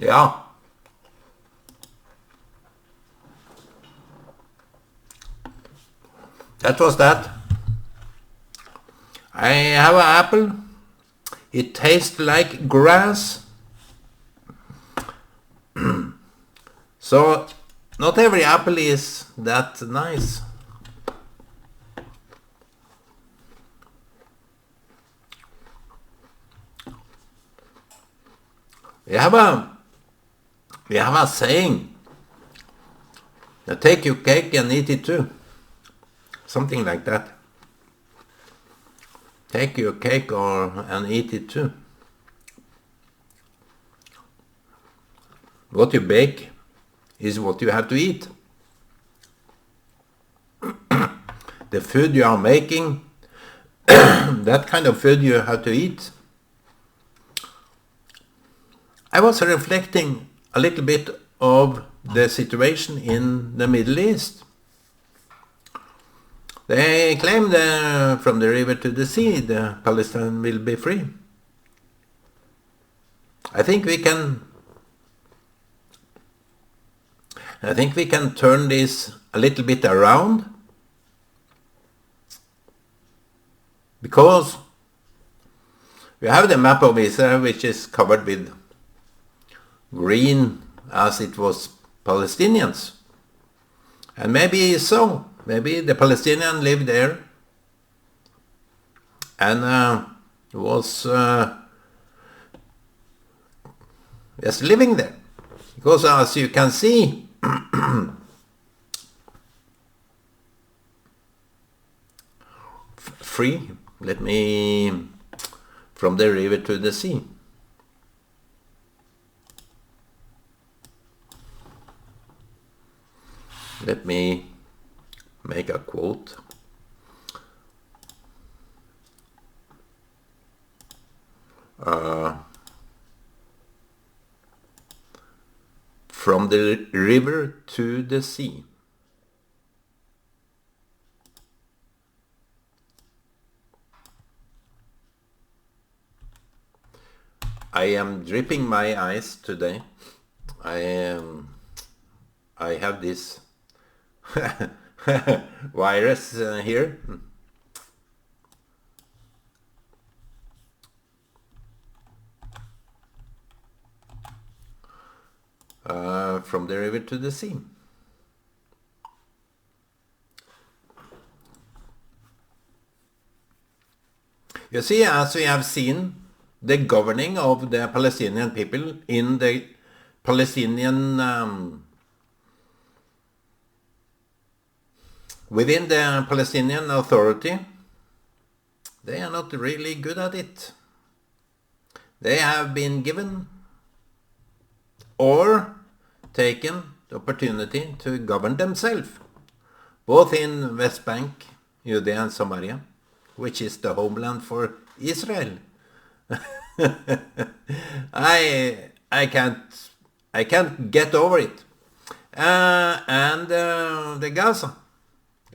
Yeah, that was that. I have an apple. It tastes like grass. So, not every apple is that nice. We have a we have a saying. Take your cake and eat it too. Something like that. Take your cake and eat it too. What you bake is what you have to eat. The food you are making, that kind of food you have to eat. I was reflecting a little bit of the situation in the Middle East. They claim from the river to the sea, the Palestine will be free. I think we can turn this a little bit around, because we have the map of Israel, which is covered with green as it was Palestinians. And maybe so. Maybe the Palestinian lived there and was just living there. Because as you can see, free, let me, from the river to the sea. Let me make a quote. From the river to the sea. I am dripping my eyes today. I have this virus here. From the river to the sea. You see, as we have seen, the governing of the Palestinian people in the Palestinian within the Palestinian Authority, they are not really good at it. They have been given or taken the opportunity to govern themselves, both in West Bank, Judea and Samaria, which is the homeland for Israel. I can't get over it. And the Gaza.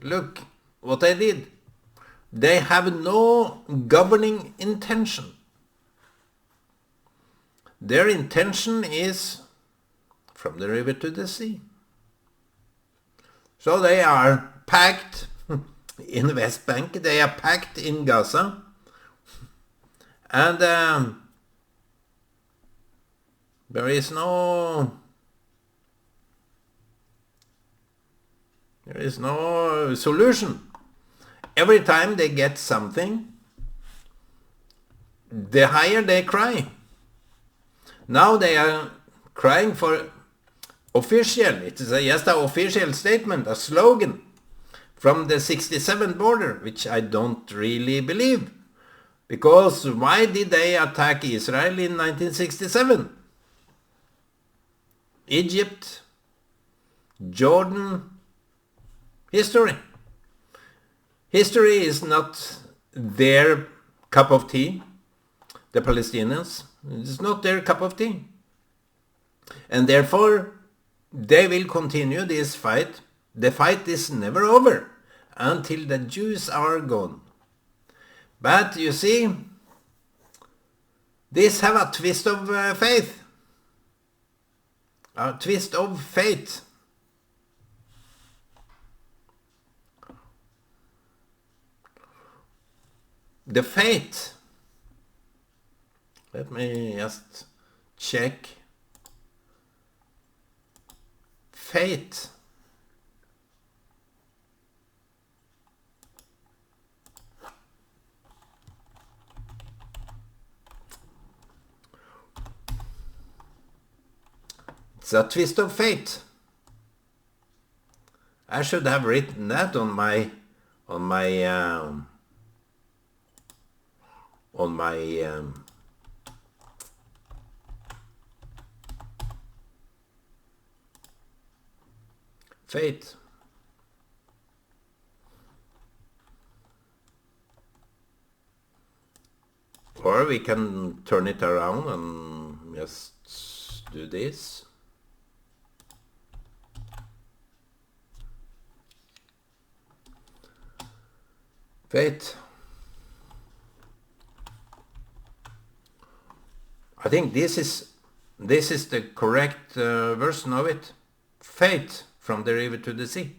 Look what I did. They have no governing intention. Their intention is from the river to the sea. So they are packed in the West Bank, they are packed in Gaza, and there is no solution. Every time they get something, the higher they cry. Now they are crying for official, it is just an official statement, a slogan from the 67 border, which I don't really believe. Because why did they attack Israel in 1967? Egypt, Jordan, history. History is not their cup of tea, the Palestinians. It's not their cup of tea. And therefore, they will continue this fight. The fight is never over until the Jews are gone. But you see, this have a twist of faith. A twist of fate. The fate. Let me just check. Fate. It's a twist of fate. I should have written that on my fate. Or we can turn it around and just do this. Fate. I think this is the correct version of it. Fate, from the river to the sea.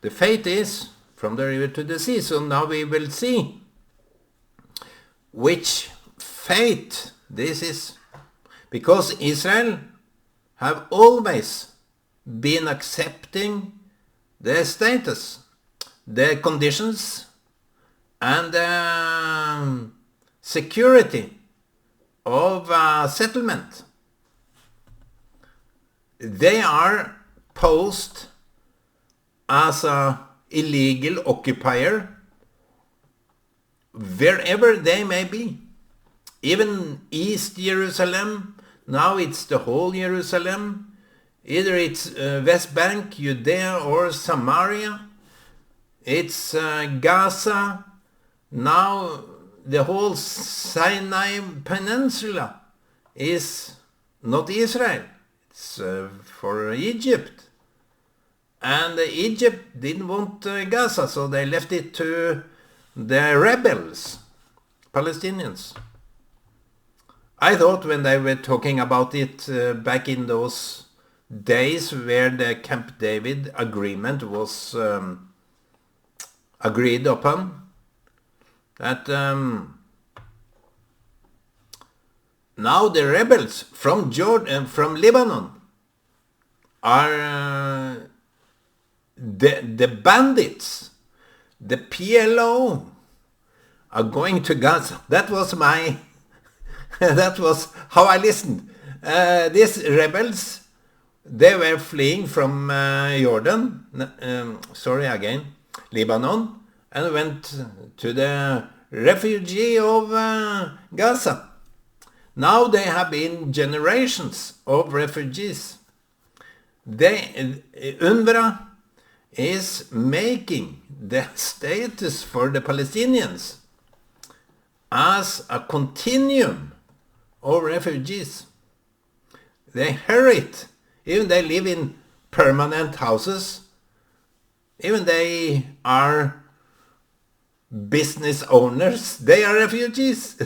The fate is from the river to the sea. So now we will see which fate this is. Because Israel have always been accepting the status, the conditions, and the security of settlement. They are posed as a illegal occupier wherever they may be. Even East Jerusalem, now it's the whole Jerusalem. Either it's West Bank, Judea, or Samaria. It's Gaza. Now the whole Sinai Peninsula is not Israel. It's for Egypt. And Egypt didn't want Gaza, so they left it to the rebels, Palestinians. I thought when they were talking about it back in those days where the Camp David agreement was agreed upon, that now the rebels from Jordan, from Lebanon, are the bandits, the PLO, are going to Gaza. That was that was how I listened. These rebels, they were fleeing from Lebanon, and went to the refugee of Gaza. Now they have been generations of refugees. UNRWA is making the status for the Palestinians as a continuum of refugees. They hear it. Even they live in permanent houses. Even they are business owners. They are refugees.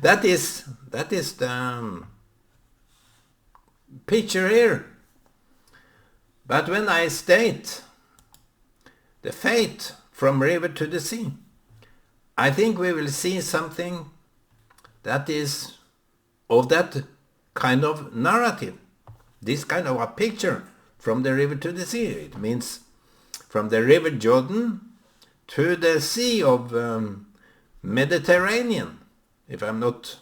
That is the picture here. But when I state the fate from river to the sea, I think we will see something that is of that kind of narrative. This kind of a picture from the river to the sea. It means from the river Jordan to the sea of Mediterranean, if I'm not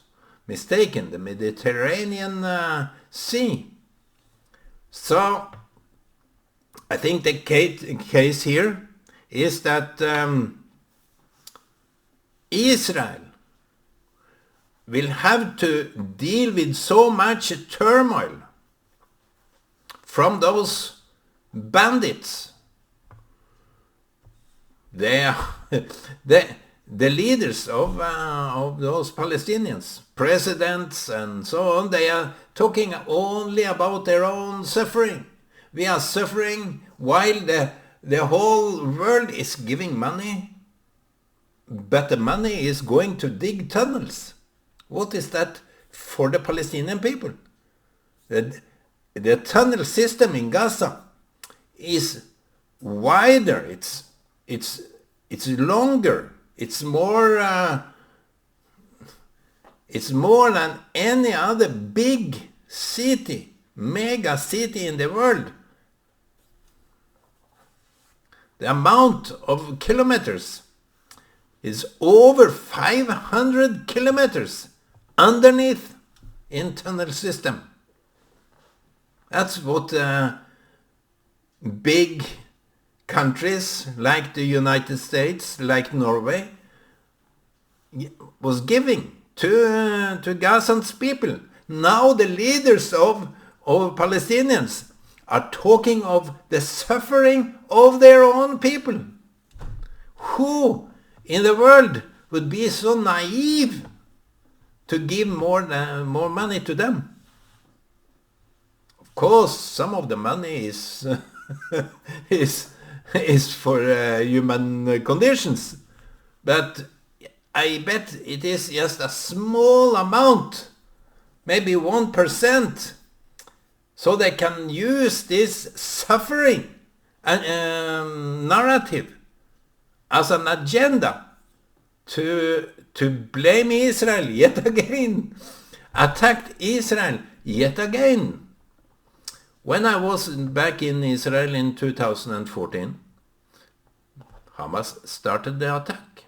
mistaken, the Mediterranean Sea. So I think the case here is that Israel will have to deal with so much turmoil from those bandits. The leaders of those Palestinians, presidents and so on, they are talking only about their own suffering. We are suffering while the whole world is giving money, but the money is going to dig tunnels. What is that for the Palestinian people. The tunnel system in Gaza is wider, it's longer, it's more than any other big city, mega city in the world. The amount of kilometers is over 500 kilometers underneath in tunnel system. That's what big countries like the United States, like Norway, was giving to Gazans people. Now the leaders of Palestinians are talking of the suffering of their own people. Who in the world would be so naive to give more money to them? Of course, some of the money is is for human conditions, but I bet it is just a small amount, maybe 1%, so they can use this suffering narrative as an agenda to blame Israel yet again, attack Israel yet again. When I was back in Israel in 2014, Hamas started the attack.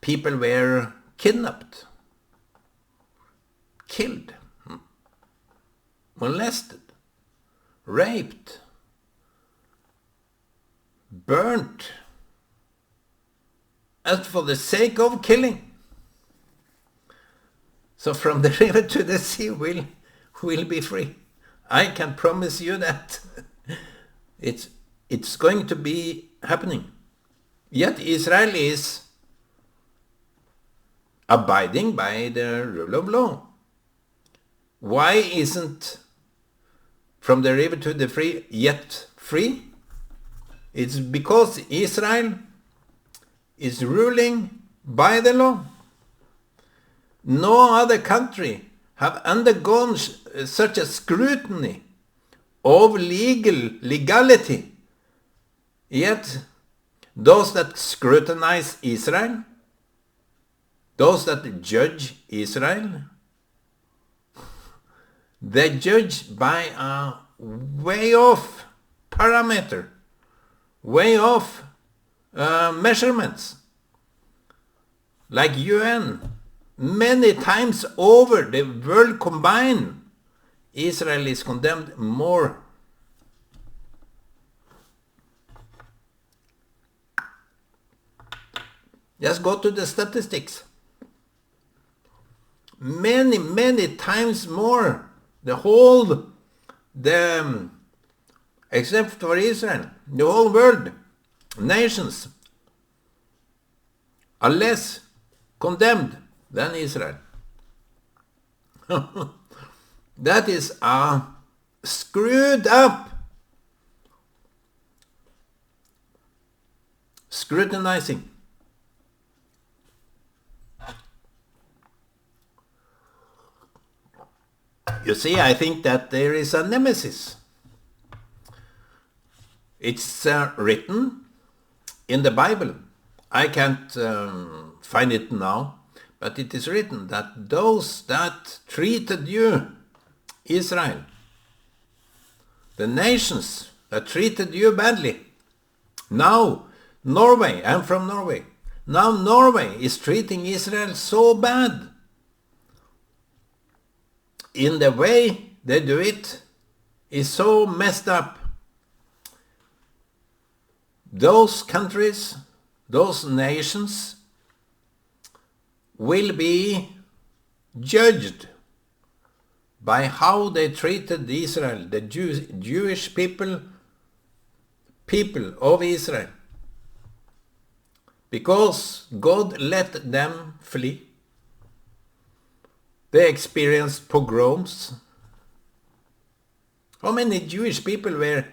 People were kidnapped, killed, molested, raped, burnt, as for the sake of killing. So from the river to the sea will be free. I can promise you that. It's going to be happening. Yet Israel is abiding by the rule of law. Why isn't from the river to the sea yet free? It's because Israel is ruling by the law. No other country have undergone such a scrutiny of legality. Yet those that scrutinize Israel, those that judge Israel, they judge by a way off parameter, way off measurements, like UN. Many times over the world combined, Israel is condemned more. Just go to the statistics. Many times more. Except for Israel, the whole world, nations are less condemned than Israel. That is a screwed up scrutinizing. You see, I think that there is a nemesis. It's written in the Bible. I can't find it now, but it is written that those that treated you, Israel, the nations that treated you badly, now Norway, I'm from Norway, now Norway is treating Israel so bad. In the way they do it is so messed up. Those countries, those nations will be judged by how they treated Israel, the Jewish people of Israel. Because God let them flee. They experienced pogroms. How many Jewish people were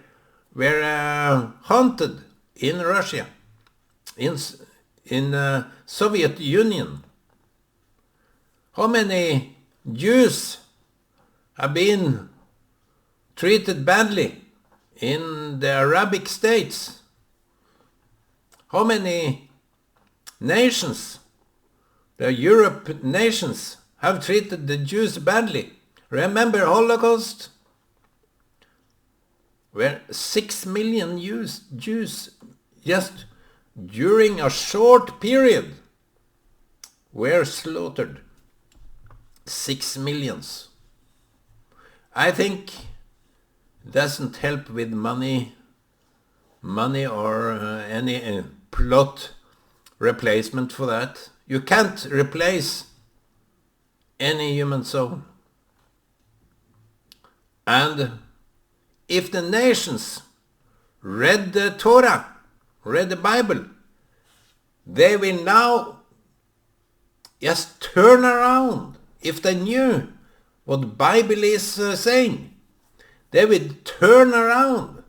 hunted in Russia, in Soviet Union? How many Jews have been treated badly in the Arabic states? How many nations, the Europe nations, have treated the Jews badly? Remember Holocaust? Where 6 million Jews just during a short period were slaughtered. 6 millions. I think it doesn't help with money or any plot replacement for that. You can't replace any human soul. And if the nations read the Torah, read the Bible, they will now just turn around. If they knew what the Bible is saying, they would turn around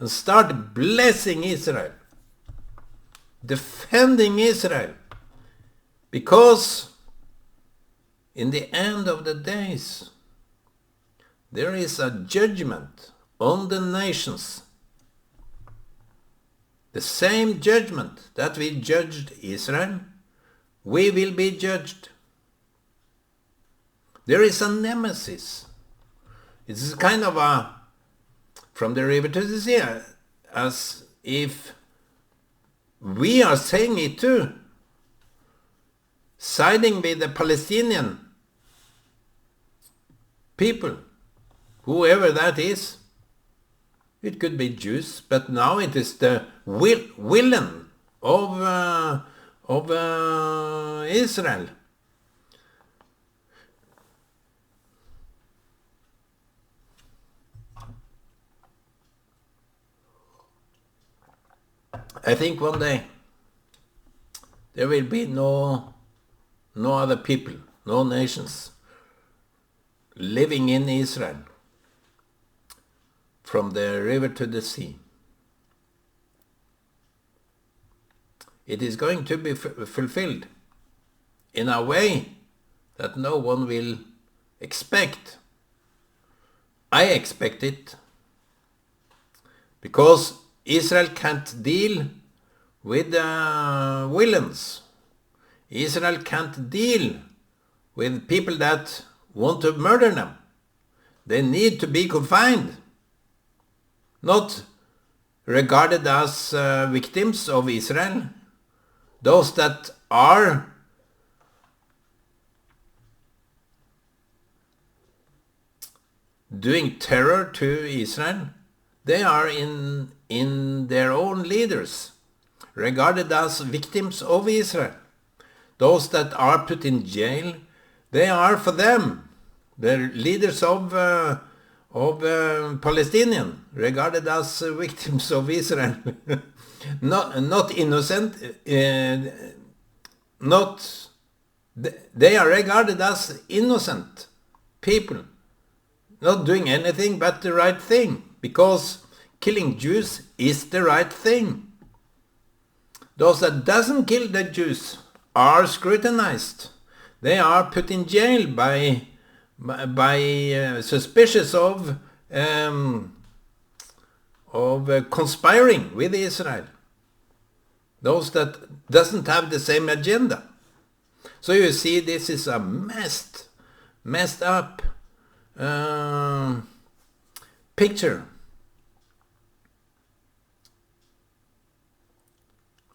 and start blessing Israel, defending Israel, because in the end of the days, there is a judgment on the nations. The same judgment that we judged Israel, we will be judged. There is a nemesis. It's kind of a, from the river to the sea, as if we are saying it too, siding with the Palestinian people, whoever that is. It could be Jews, but now it is the villain of Israel. I think one day there will be no other people, no nations living in Israel from the river to the sea. It is going to be fulfilled in a way that no one will expect. I expect it because Israel can't deal with villains. Israel can't deal with people that want to murder them. They need to be confined, not regarded as victims of Israel. Those that are doing terror to Israel, they are in their own leaders, regarded as victims of Israel. Those that are put in jail, they are for them, the leaders of Palestinian, regarded as victims of Israel. not innocent, they are regarded as innocent people, not doing anything but the right thing, because killing Jews is the right thing. Those that doesn't kill the Jews are scrutinized. They are put in jail by suspicious of conspiring with Israel. Those that doesn't have the same agenda. So you see, this is a messed up picture.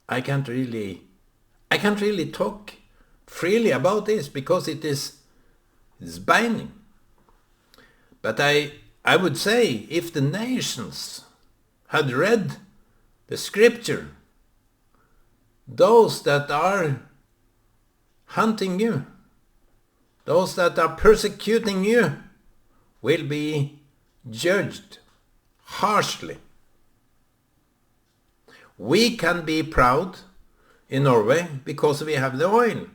I can't really talk freely about this because it's binding. But I would say, if the nations had read the scripture, those that are hunting you, those that are persecuting you, will be judged harshly. We can be proud in Norway because we have the oil.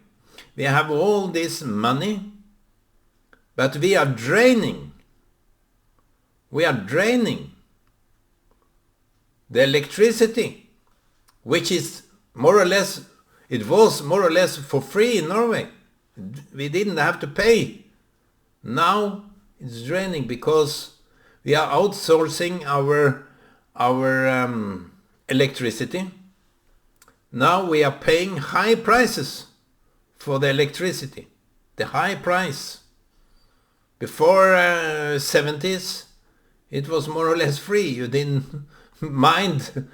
We have all this money, but we are draining. We are draining the electricity, which is more or less, it was more or less for free in Norway. We didn't have to pay. Now it's draining because we are outsourcing our electricity. Now we are paying high prices for the electricity. The high price. Before 70s, it was more or less free. You didn't mind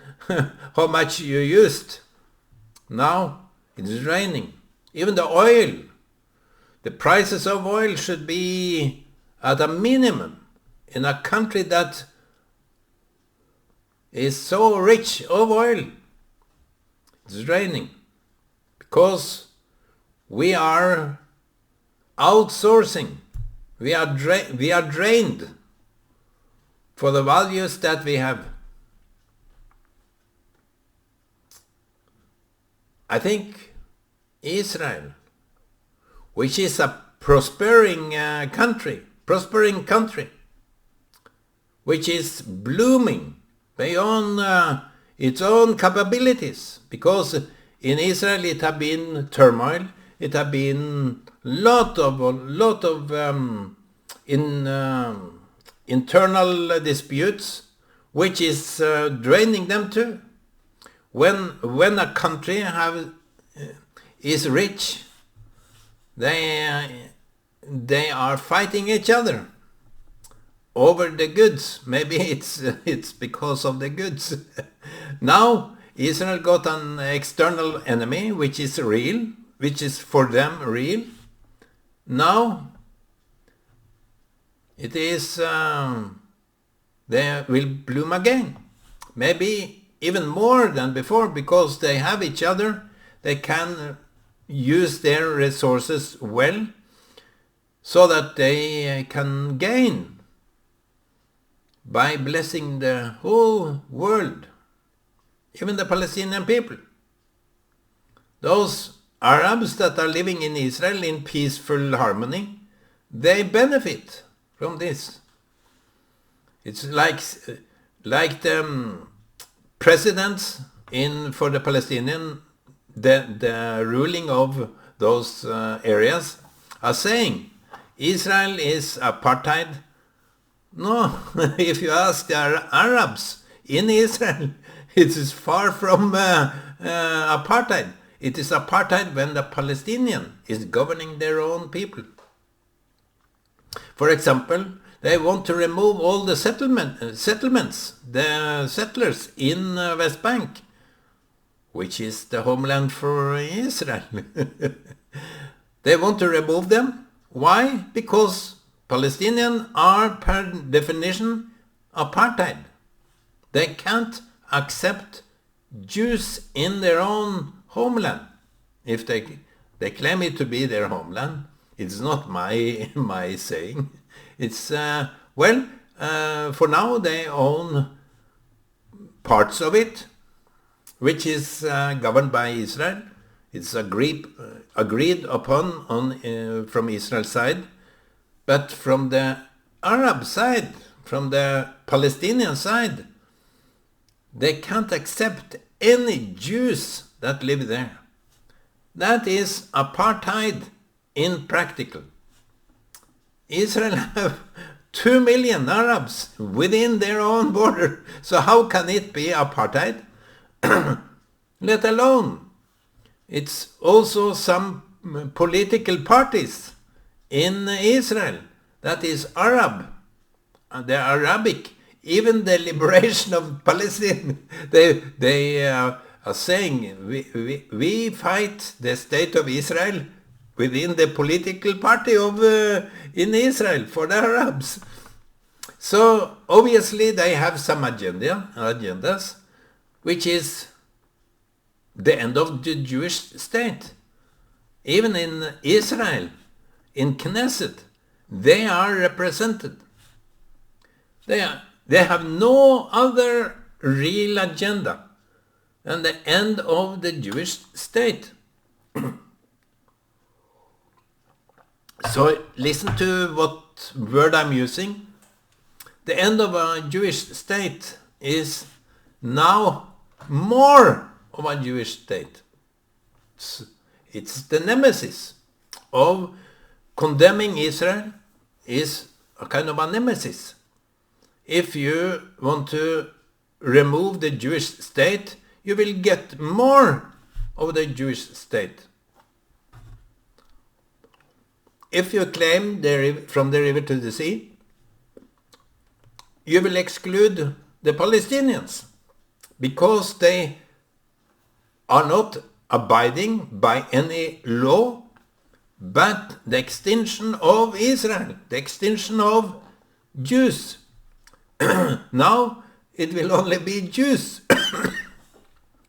how much you used. Now it's draining. Even the oil. The prices of oil should be at a minimum in a country that is so rich of oil. It's draining because we are outsourcing. We are drained for the values that we have. I think Israel, which is a prospering country, which is blooming beyond its own capabilities, because in Israel it has been turmoil, it has been lot of internal disputes, which is draining them too. When a country is rich, they are fighting each other over the goods. Maybe it's because of the goods. Now Israel got an external enemy, which is real, which is for them real. Now it is they will bloom again. Maybe even more than before, because they have each other. They can use their resources well so that they can gain by blessing the whole world, even the Palestinian people. Those Arabs that are living in Israel in peaceful harmony, they benefit from this. It's like the presidents for the Palestinian, the ruling of those areas are saying Israel is apartheid. No, if you ask the Arabs in Israel, it is far from apartheid. It is apartheid when the Palestinian is governing their own people. For example, they want to remove all the settlements, the settlers in West Bank, which is the homeland for Israel. They want to remove them. Why? Because Palestinians are per definition apartheid. They can't accept Jews in their own homeland. If they claim it to be their homeland, it's not my saying. It's for now they own parts of it, which is governed by Israel. It's agreed upon from Israel's side, but from the Arab side, from the Palestinian side, they can't accept any Jews that live there. That is apartheid in practical. Israel have 2 million Arabs within their own border, so how can it be apartheid? Let alone, it's also some political parties in Israel that is Arab, they're Arabic. Even the liberation of Palestine, they are saying we fight the state of Israel within the political party of in Israel for the Arabs. So obviously they have some agendas, which is the end of the Jewish state. Even in Israel, in Knesset, they are represented. They have no other real agenda than the end of the Jewish state. So listen to what word I'm using. The end of a Jewish state is now more of a Jewish state. It's the nemesis of condemning Israel is a kind of a nemesis. If you want to remove the Jewish state, you will get more of the Jewish state. If you claim from the river to the sea, you will exclude the Palestinians because they are not abiding by any law, but the extension of Israel, the extension of Jews. Now it will only be Jews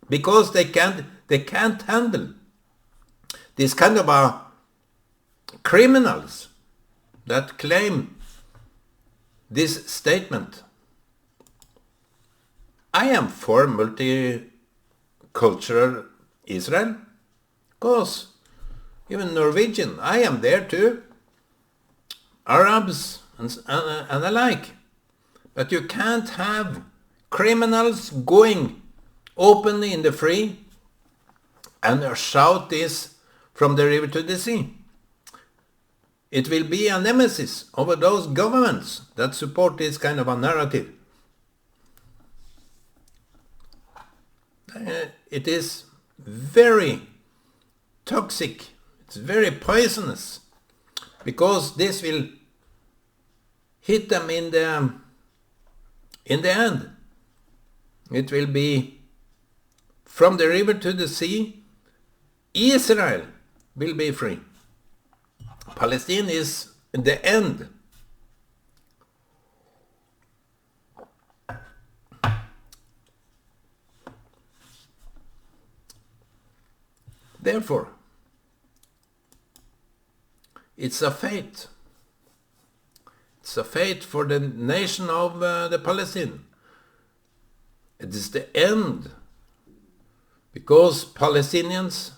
because they can't handle this kind of criminals that claim this statement. I am for multicultural Israel, because even Norwegian, I am there too, Arabs and alike. But you can't have criminals going openly in the free and shout this from the river to the sea. It will be a nemesis over those governments that support this kind of a narrative. It is very toxic, it's very poisonous, because this will hit them in the end. It will be from the river to the sea, Israel will be free. Palestine is the end. Therefore, it's a fate. It's a fate for the nation of the Palestine. It is the end, because Palestinians,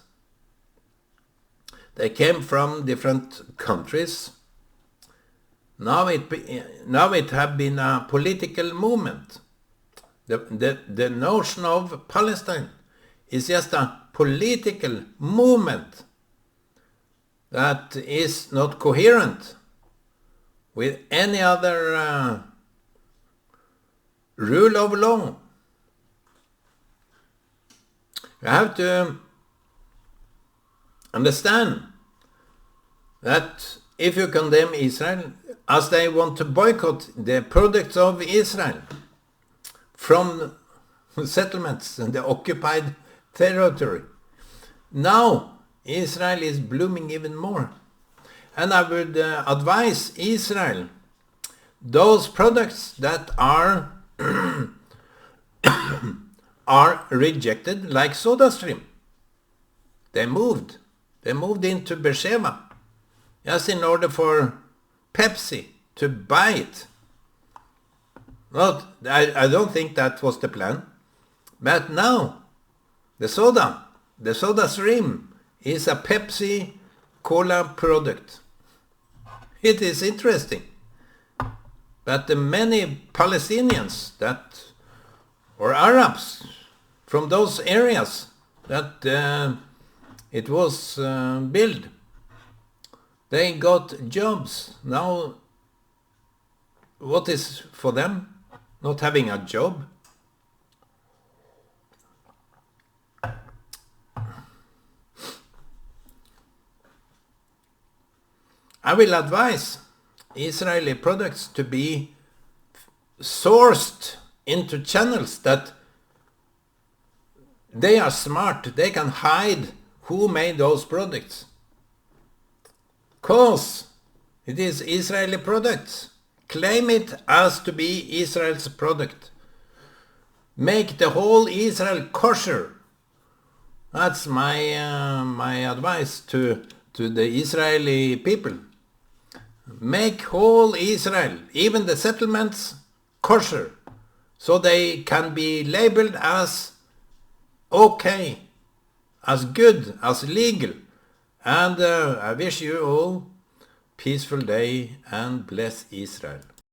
they came from different countries. Now it have been a political movement. The notion of Palestine is just a political movement that is not coherent with any other rule of law. You have to understand that if you condemn Israel, as they want to boycott the products of Israel from settlements in the occupied territory, now Israel is blooming even more. And I would advise Israel, those products that are are rejected, like SodaStream. They moved into Beersheba just in order for Pepsi to buy it. Well, I don't think that was the plan. But now, the SodaStream is a Pepsi Cola product. It is interesting. But the many Palestinians or Arabs from those areas that it was built, they got jobs. Now, what is for them? Not having a job? I will advise Israeli products to be sourced into channels that they are smart. They can hide who made those products. Because it is Israeli products. Claim it as to be Israel's product. Make the whole Israel kosher. That's my advice to the Israeli people. Make whole Israel, even the settlements, kosher, so they can be labeled as okay, as good, as legal. And I wish you all peaceful day and bless Israel.